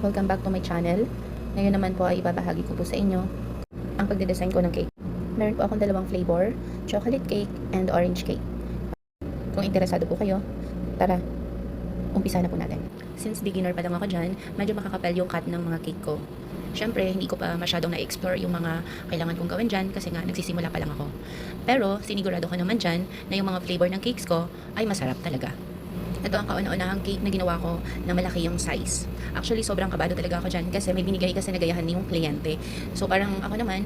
Welcome back to my channel. Ngayon naman po ay ibabahagi ko po sa inyo ang pagde-design ko ng cake. Meron po akong dalawang flavor, chocolate cake and orange cake. Kung interesado po kayo, tara, umpisa na po natin. Since beginner pa lang ako dyan, medyo makakapal yung cut ng mga cake ko. Siyempre, hindi ko pa masyadong na-explore yung mga kailangan kong gawin dyan kasi nga nagsisimula pa lang ako. Pero, sinigurado ko naman dyan na yung mga flavor ng cakes ko ay masarap talaga. Ito ang kauna-unahang cake na ginawa ko na malaki yung size. Actually, sobrang kabado talaga ako dyan kasi may binigay kasi nagayahan yung kliyente. So, parang ako naman,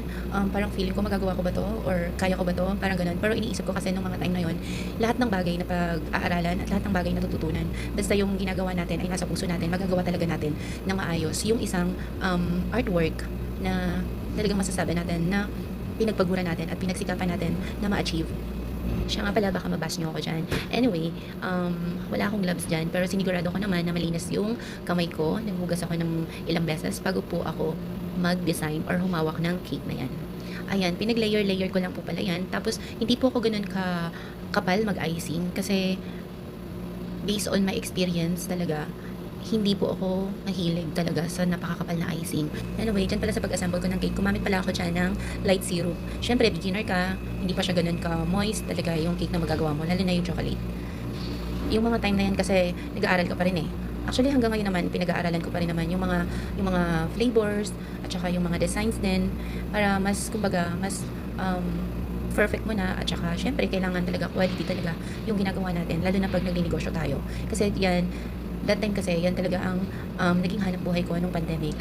parang feeling ko magagawa ko ba to or kaya ko ba to, parang ganun. Pero iniisip ko kasi nung mga time na yon, lahat ng bagay na pag-aaralan at lahat ng bagay na tututunan, basta yung ginagawa natin ay nasa puso natin, magagawa talaga natin na maayos. Yung isang artwork na talagang masasabi natin na pinagpagmura natin at pinagsikapan natin na ma-achieve. Siya nga pala, baka mabas nyo ako dyan. Anyway, wala akong gloves dyan, pero sinigurado ko naman na malinis yung kamay ko. Naghugas ako ng ilang beses bago po ako mag-design or humawak ng cake na yan. Ayan, pinag-layer-layer ko lang po pala yan. Tapos, hindi po ako ganun kapal mag-icing kasi based on my experience talaga, hindi po ako nahilig talaga sa napakakapal na icing. Anyway, dyan pala sa pag-assemble ko ng cake, gumamit pala ako dyan ng light syrup. Siyempre, beginner ka, hindi pa siya ganun ka moist talaga yung cake na magagawa mo, lalo na yung chocolate. Yung mga time na yan kasi nag-aaral ka pa rin eh. Actually, hanggang ngayon naman, pinag-aaralan ko pa rin naman yung mga flavors at saka yung mga designs din para mas, kumbaga, mas perfect mo na at saka syempre kailangan talaga quality talaga yung ginagawa natin lalo na pag nagninegosyo tayo kasi yan that time kasi yan talaga ang naging hanap buhay ko nung pandemic.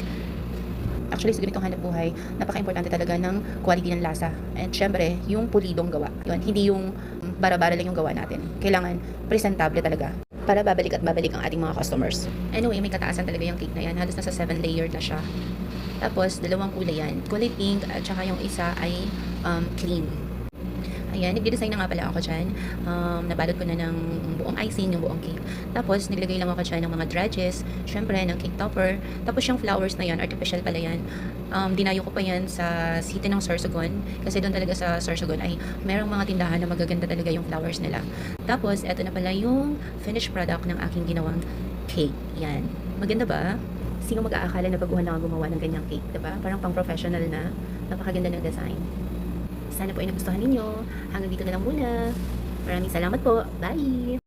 Actually, sa ganitong hanap buhay, napaka-importante talaga ng quality ng lasa. And syempre, yung pulidong gawa. Yun, hindi yung bara-bara lang yung gawa natin. Kailangan presentable talaga para babalik at babalik ang ating mga customers. Anyway, may kataasan talaga yung cake na yan. Halos nasa 7 layer na siya. Tapos, dalawang kulay yan. Kulay pink at saka yung isa ay cream. Ayan, nagde-design na nga pala ako dyan. Nabalot ko na ng buong icing, yung buong cake. Tapos, naglagay lang ako dyan ng mga dredges, syempre, ng cake topper. Tapos, yung flowers na yan, artificial pala yan. Dinayo ko pa yan sa city ng Sorsogon. Kasi doon talaga sa Sorsogon ay merong mga tindahan na magaganda talaga yung flowers nila. Tapos, eto na pala yung finished product ng aking ginawang cake. Yan. Maganda ba? Sino mag-aakala na baguhan lang gumawa ng ganyang cake, diba? Parang pang-professional na. Napakaganda ng design. Sana po ay nagustuhan ninyo. Hanggang dito na lang muna. Maraming salamat po. Bye!